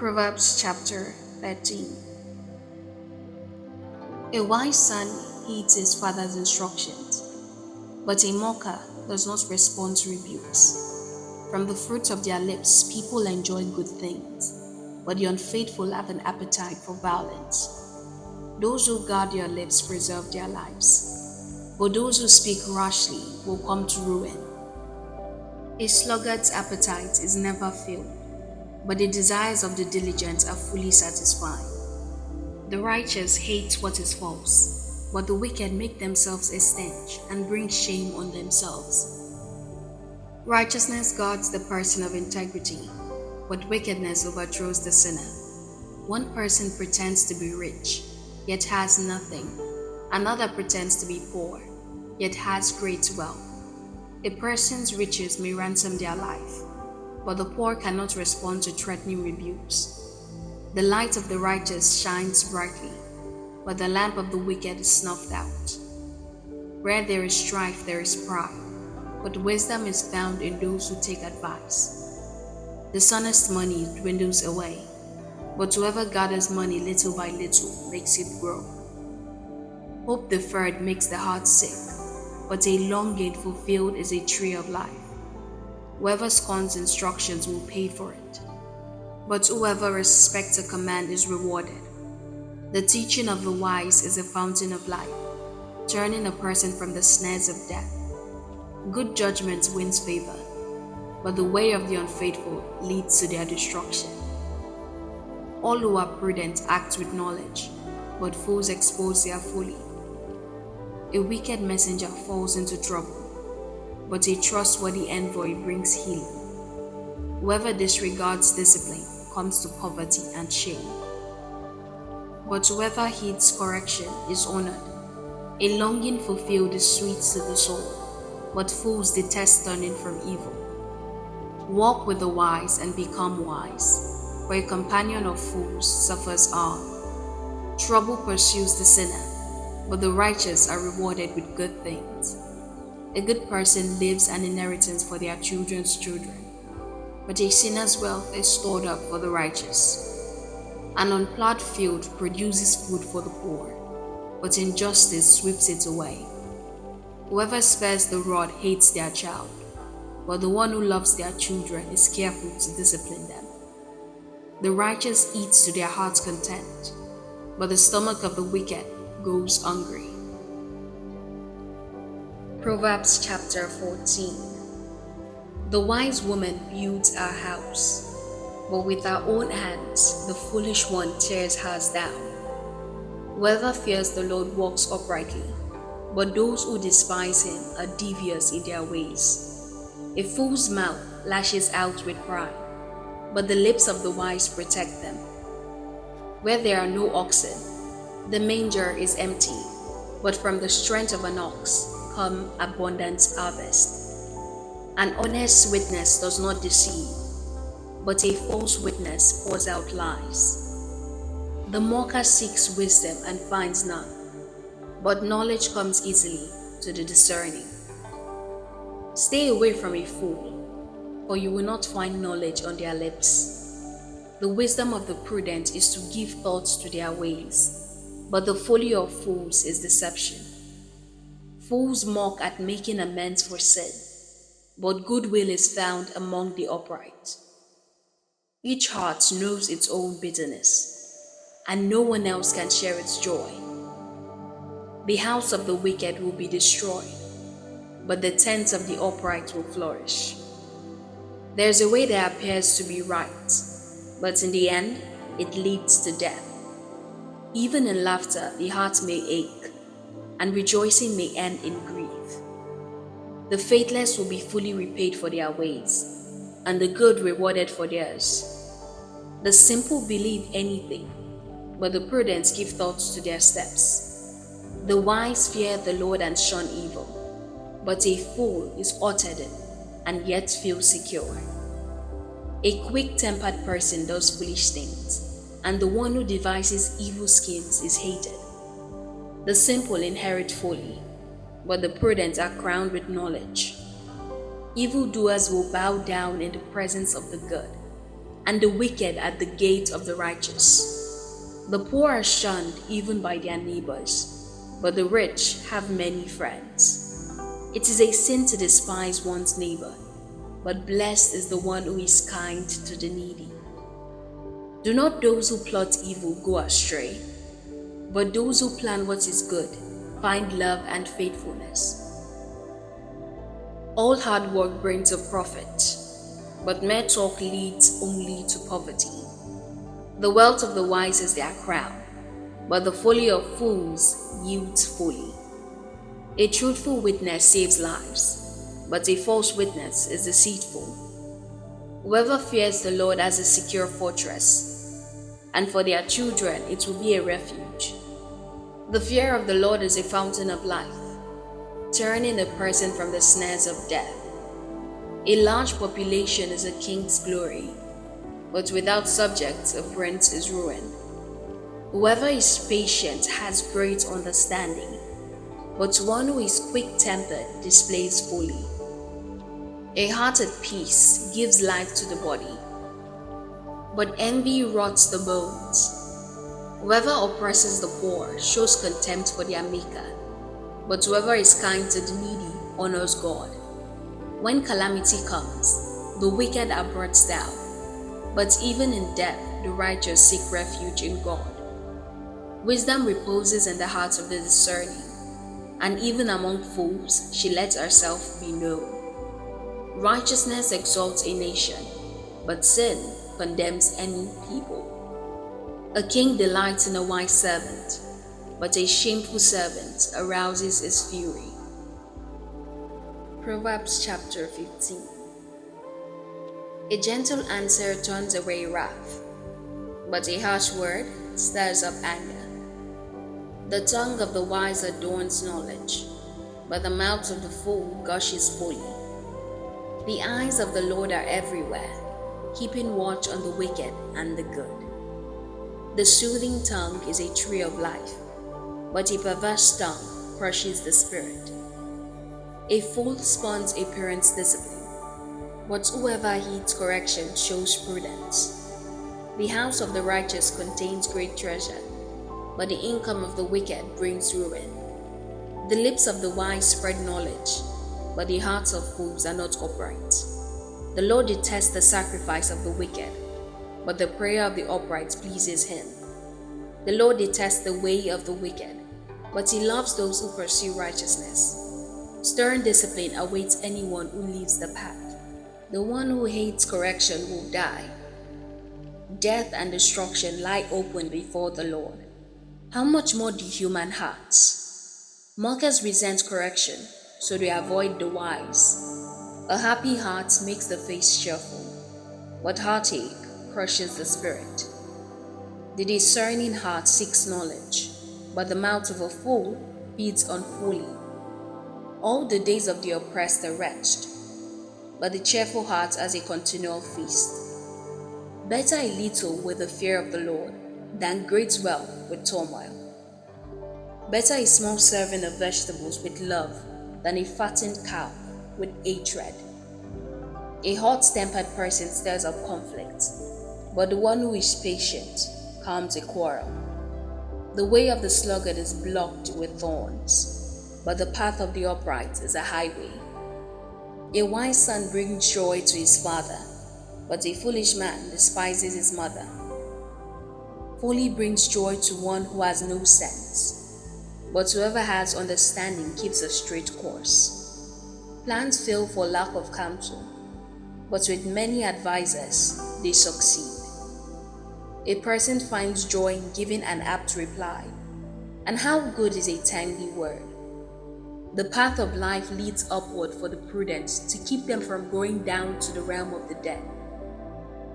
Proverbs chapter 13. A wise son heeds his father's instructions, but a mocker does not respond to rebukes. From the fruits of their lips, people enjoy good things, but the unfaithful have an appetite for violence. Those who guard their lips preserve their lives, but those who speak rashly will come to ruin. A sluggard's appetite is never filled, but the desires of the diligent are fully satisfied. The righteous hate what is false, but the wicked make themselves a stench and bring shame on themselves. Righteousness guards the person of integrity, but wickedness overthrows the sinner. One person pretends to be rich, yet has nothing. Another pretends to be poor, yet has great wealth. A person's riches may ransom their life, but the poor cannot respond to threatening rebukes. The light of the righteous shines brightly, but the lamp of the wicked is snuffed out. Where there is strife, there is pride, but wisdom is found in those who take advice. Dishonest money dwindles away, but whoever gathers money little by little makes it grow. Hope deferred makes the heart sick, but a longing fulfilled is a tree of life. Whoever scorns instructions will pay for it, but whoever respects a command is rewarded. The teaching of the wise is a fountain of life, turning a person from the snares of death. Good judgment wins favor, but the way of the unfaithful leads to their destruction. All who are prudent act with knowledge, but fools expose their folly. A wicked messenger falls into trouble, but a trustworthy envoy brings healing. Whoever disregards discipline comes to poverty and shame, but whoever heeds correction is honored. A longing fulfilled is sweet to the soul, but fools detest turning from evil. Walk with the wise and become wise, for a companion of fools suffers harm. Trouble pursues the sinner, but the righteous are rewarded with good things. A good person leaves an inheritance for their children's children, but a sinner's wealth is stored up for the righteous. An unplowed field produces food for the poor, but injustice sweeps it away. Whoever spares the rod hates their child, but the one who loves their children is careful to discipline them. The righteous eats to their heart's content, but the stomach of the wicked goes hungry. Proverbs chapter 14. The wise woman builds her house, but with her own hands the foolish one tears hers down. Whoever fears the Lord walks uprightly, but those who despise him are devious in their ways. A fool's mouth lashes out with pride, but the lips of the wise protect them. Where there are no oxen, the manger is empty, but from the strength of an ox come abundant harvest. An honest witness does not deceive, but a false witness pours out lies. The mocker seeks wisdom and finds none, but knowledge comes easily to the discerning. Stay away from a fool, for you will not find knowledge on their lips. The wisdom of the prudent is to give thoughts to their ways, but the folly of fools is deception. Fools mock at making amends for sin, but goodwill is found among the upright. Each heart knows its own bitterness, and no one else can share its joy. The house of the wicked will be destroyed, but the tents of the upright will flourish. There is a way that appears to be right, but in the end it leads to death. Even in laughter the heart may ache, and rejoicing may end in grief. The faithless will be fully repaid for their ways, and the good rewarded for theirs. The simple believe anything, but the prudent give thoughts to their steps. The wise fear the Lord and shun evil, but a fool is uttered and yet feels secure. A quick-tempered person does foolish things, and the one who devises evil schemes is hated. The simple inherit folly, but the prudent are crowned with knowledge. Evildoers will bow down in the presence of the good, and the wicked at the gate of the righteous. The poor are shunned even by their neighbors, but the rich have many friends. It is a sin to despise one's neighbor, but blessed is the one who is kind to the needy. Do not those who plot evil go astray, but those who plan what is good find love and faithfulness. All hard work brings a profit, but mere talk leads only to poverty. The wealth of the wise is their crown, but the folly of fools yields folly. A truthful witness saves lives, but a false witness is deceitful. Whoever fears the Lord has a secure fortress, and for their children it will be a refuge. The fear of the Lord is a fountain of life, turning a person from the snares of death. A large population is a king's glory, but without subjects a prince is ruined. Whoever is patient has great understanding, but one who is quick-tempered displays folly. A heart at peace gives life to the body, but envy rots the bones. Whoever oppresses the poor shows contempt for their maker, but whoever is kind to the needy honors God. When calamity comes, the wicked are brought down, but even in death the righteous seek refuge in God. Wisdom reposes in the hearts of the discerning, and even among fools she lets herself be known. Righteousness exalts a nation, but sin condemns any people. A king delights in a wise servant, but a shameful servant arouses his fury. Proverbs chapter 15. A gentle answer turns away wrath, but a harsh word stirs up anger. The tongue of the wise adorns knowledge, but the mouth of the fool gushes folly. The eyes of the Lord are everywhere, keeping watch on the wicked and the good. The soothing tongue is a tree of life, but a perverse tongue crushes the spirit. A fool spurns a parent's discipline, but whoever heeds correction shows prudence. The house of the righteous contains great treasure, but the income of the wicked brings ruin. The lips of the wise spread knowledge, but the hearts of fools are not upright. The Lord detests the sacrifice of the wicked, but the prayer of the upright pleases him. The Lord detests the way of the wicked, but he loves those who pursue righteousness. Stern discipline awaits anyone who leaves the path. The one who hates correction will die. Death and destruction lie open before the Lord. How much more do human hearts? Mockers resent correction, so they avoid the wise. A happy heart makes the face cheerful, but heartache crushes the spirit. The discerning heart seeks knowledge, but the mouth of a fool feeds on folly. All the days of the oppressed are wretched, but the cheerful heart has a continual feast. Better a little with the fear of the Lord than great wealth with turmoil. Better a small serving of vegetables with love than a fattened cow with hatred. A hot-tempered person stirs up conflict, but the one who is patient calms a quarrel. The way of the sluggard is blocked with thorns, but the path of the upright is a highway. A wise son brings joy to his father, but a foolish man despises his mother. Folly brings joy to one who has no sense, but whoever has understanding keeps a straight course. Plans fail for lack of counsel, but with many advisers they succeed. A person finds joy in giving an apt reply, and how good is a timely word. The path of life leads upward for the prudent to keep them from going down to the realm of the dead.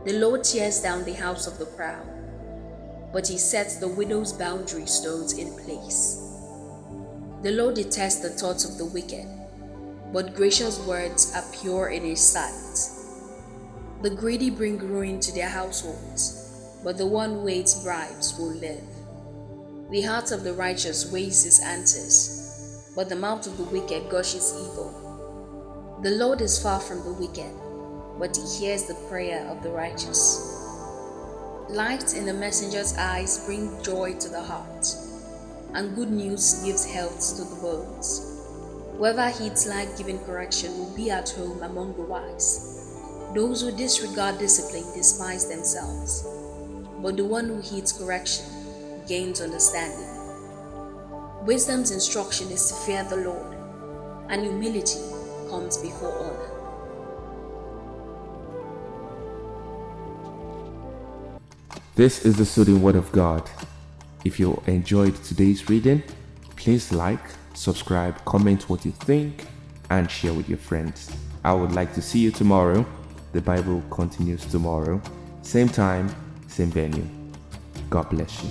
The Lord tears down the house of the proud, but he sets the widow's boundary stones in place. The Lord detests the thoughts of the wicked, but gracious words are pure in his sight. The greedy bring ruin to their households, but the one who hates bribes will live. The heart of the righteous weighs his answers, but the mouth of the wicked gushes evil. The Lord is far from the wicked, but he hears the prayer of the righteous. Light in the messenger's eyes brings joy to the heart, and good news gives health to the bones. Whoever heeds life-giving correction will be at home among the wise. Those who disregard discipline despise themselves, but the one who heeds correction gains understanding. Wisdom's instruction is to fear the Lord, and humility comes before honor. This is the Soothing Word of God. If you enjoyed today's reading, please like, subscribe, comment what you think, and share with your friends. I would like to see you tomorrow. The Bible continues tomorrow. Same time, same venue. God bless you.